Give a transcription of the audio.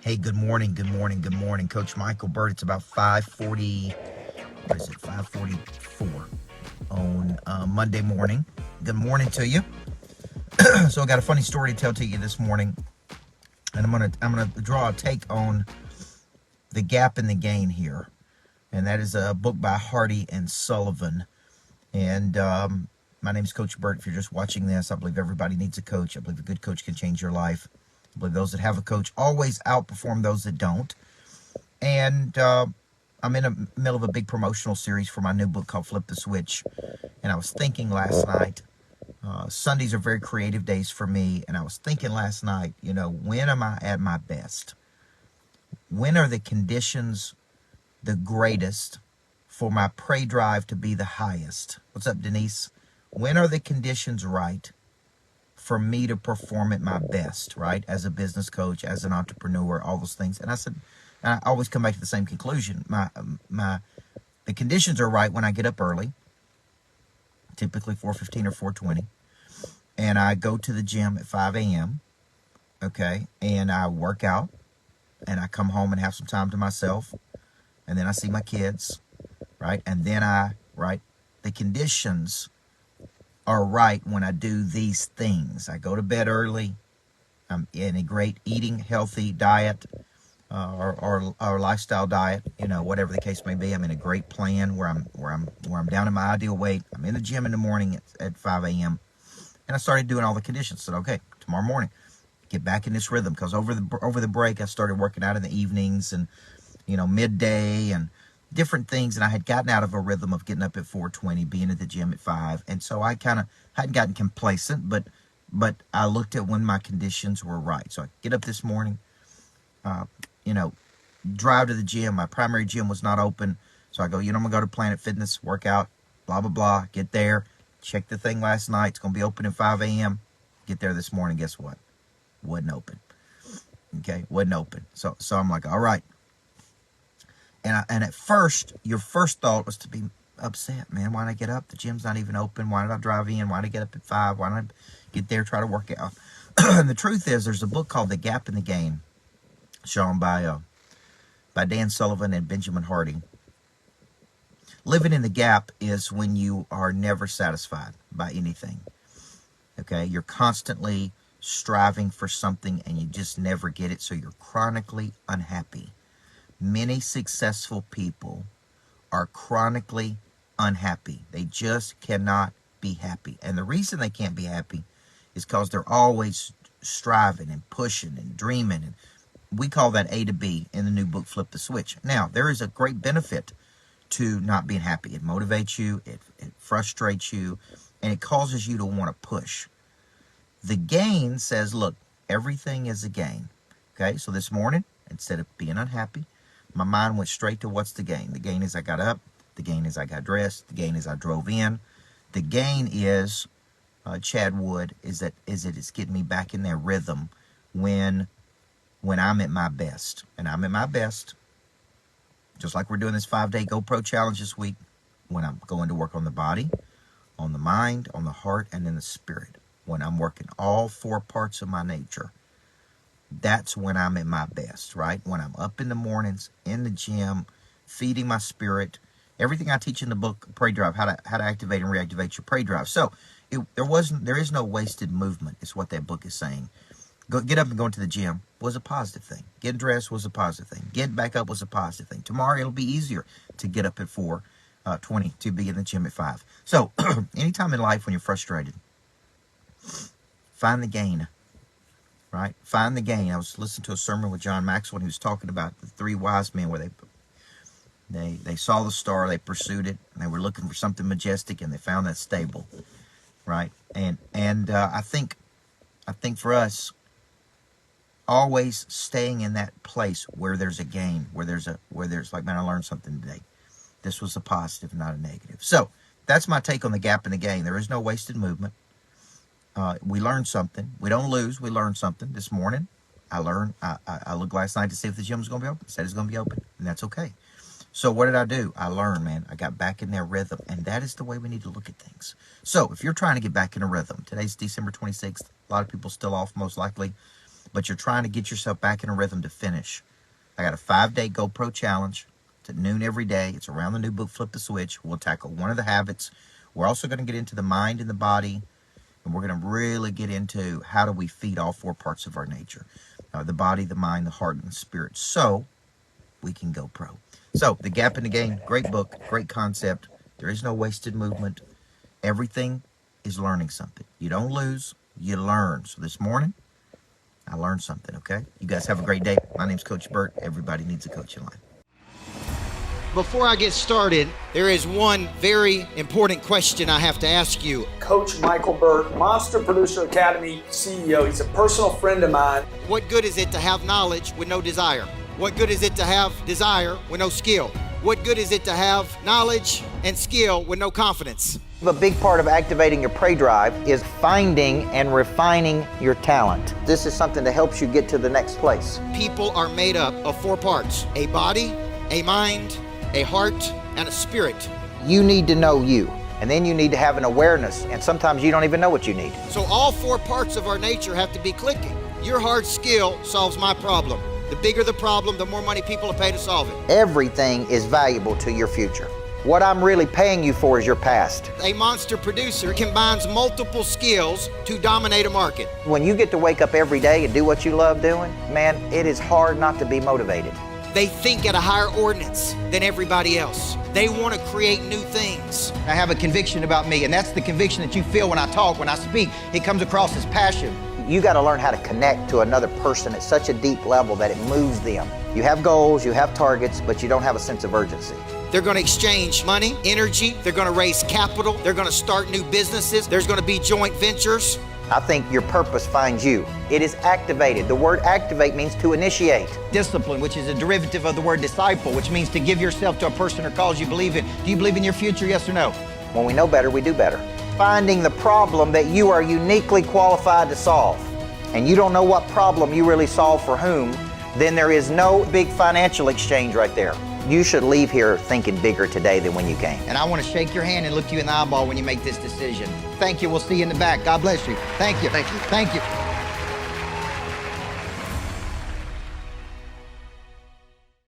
Hey, good morning, good morning, good morning. Coach Micheal Burt. It's about 5:40, what is it, 5:44 on Monday morning. Good morning to you. So I got a funny story to tell to you this morning, and I'm gonna draw a take on the gap and the gain here, and that is a book by Hardy and Sullivan. And my name is Coach Burt. If you're just watching this, I believe everybody needs a coach. I believe a good coach can change your life. I believe those that have a coach always outperform those that don't. And I'm in the middle of a big promotional series for my new book called Flip the Switch. And I was thinking last night, Sundays are very creative days for me. And I was thinking last night, when am I at my best? When are the conditions the greatest for my prey drive to be the highest? What's up, Denise? When are the conditions right for me to perform at my best, right? As a business coach, as an entrepreneur, all those things. And I said, I always come back to the same conclusion. The conditions are right when I get up early, typically 4:15 or 4:20, and I go to the gym at 5 a.m., okay, and I work out, and I come home and have some time to myself, and then I see my kids, right? And then the conditions are right when I do these things. I go to bed early. I'm in a great eating healthy diet, or lifestyle diet, whatever the case may be. I'm in a great plan where I'm down in my ideal weight. I'm in the gym in the morning at 5 a.m. And I started doing all the conditions. Said, okay, tomorrow morning, get back in this rhythm, because over the break I started working out in the evenings and midday and different things, and I had gotten out of a rhythm of getting up at 4:20, being at the gym at 5, and so I kind of hadn't gotten complacent, but I looked at when my conditions were right. So I get up this morning, drive to the gym. My primary gym was not open, so I go, I'm gonna go to Planet Fitness, work out, blah blah blah. Get there, check the thing last night. It's gonna be open at 5 a.m. Get there this morning. Guess what? Wasn't open. Okay, wasn't open. So I'm like, all right. And at first, your first thought was to be upset, man. Why did I get up? The gym's not even open. Why did I drive in? Why did I get up at 5? Why did I get there, try to work out? And the truth is, there's a book called The Gap and the Gain, shown by Dan Sullivan and Benjamin Hardy. Living in the gap is when you are never satisfied by anything. Okay, you're constantly striving for something and you just never get it, so you're chronically unhappy. Many successful people are chronically unhappy. They just cannot be happy. And the reason they can't be happy is because they're always striving and pushing and dreaming. And we call that A to B in the new book, Flip the Switch. Now, there is a great benefit to not being happy. It motivates you, it frustrates you, and it causes you to want to push. The gain says, look, everything is a gain. Okay, so this morning, instead of being unhappy, my mind went straight to what's the gain. The gain is I got up. The gain is I got dressed. The gain is I drove in. The gain is, Chad Wood, is that it's getting me back in that rhythm when I'm at my best. And I'm at my best, just like we're doing this 5-day GoPro challenge this week, when I'm going to work on the body, on the mind, on the heart, and in the spirit. When I'm working all 4 parts of my nature. That's when I'm at my best, right? When I'm up in the mornings, in the gym, feeding my spirit. Everything I teach in the book, Prey Drive, how to activate and reactivate your prey drive. So there is no wasted movement, is what that book is saying. Get up and go into the gym was a positive thing. Getting dressed was a positive thing. Getting back up was a positive thing. Tomorrow it'll be easier to get up at 4:20 to be in the gym at 5. So anytime in life when you're frustrated, find the gain. Right? Find the gain. I was listening to a sermon with John Maxwell, and he was talking about the 3 wise men, where they saw the star, they pursued it, and they were looking for something majestic, and they found that stable, right? And I think for us, always staying in that place where there's a gain, where there's like, man, I learned something today. This was a positive, not a negative. So that's my take on the gap and the gain. There is no wasted movement. We learned something. We don't lose. We learned something this morning. I looked last night to see if the gym was going to be open. It said it's going to be open, and that's okay. So what did I do? I learned, man. I got back in their rhythm, and that is the way we need to look at things. So if you're trying to get back in a rhythm, today's December 26th. A lot of people still off, most likely. but you're trying to get yourself back in a rhythm to finish. I got a 5-day GoPro challenge. It's at noon every day. It's around the new book, Flip the Switch. We'll tackle one of the habits. We're also going to get into the mind and the body, and we're going to really get into how do we feed all 4 parts of our nature. The body, the mind, the heart, and the spirit, so we can go pro. So, The Gap in the Game, great book, great concept. There is no wasted movement. Everything is learning something. You don't lose, you learn. So this morning, I learned something, okay? You guys have a great day. My name's Coach Burt. Everybody needs a coach in life. Before I get started, there is one very important question I have to ask you. Coach Micheal Burt, Monster Producer Academy CEO. He's a personal friend of mine. What good is it to have knowledge with no desire? What good is it to have desire with no skill? What good is it to have knowledge and skill with no confidence? A big part of activating your prey drive is finding and refining your talent. This is something that helps you get to the next place. People are made up of 4 parts: a body, a mind, a heart, and a spirit. You need to know you, and then you need to have an awareness, and sometimes you don't even know what you need. So all 4 parts of our nature have to be clicking. Your hard skill solves my problem. The bigger the problem, the more money people will pay to solve it. Everything is valuable to your future. What I'm really paying you for is your past. A monster producer combines multiple skills to dominate a market. When you get to wake up every day and do what you love doing, man, it is hard not to be motivated. They think at a higher ordinance than everybody else. They want to create new things. I have a conviction about me, and that's the conviction that you feel when I talk, when I speak. It comes across as passion. You got to learn how to connect to another person at such a deep level that it moves them. You have goals, you have targets, but you don't have a sense of urgency. They're going to exchange money, energy, they're going to raise capital, they're going to start new businesses, there's going to be joint ventures. I think your purpose finds you. It is activated. The word activate means to initiate. Discipline, which is a derivative of the word disciple, which means to give yourself to a person or cause you believe in. Do you believe in your future, yes or no? When we know better, we do better. Finding the problem that you are uniquely qualified to solve, and you don't know what problem you really solve for whom, then there is no big financial exchange right there. You should leave here thinking bigger today than when you came. And I want to shake your hand and look you in the eyeball when you make this decision. Thank you. We'll see you in the back. God bless you. Thank you. Thank you. Thank you.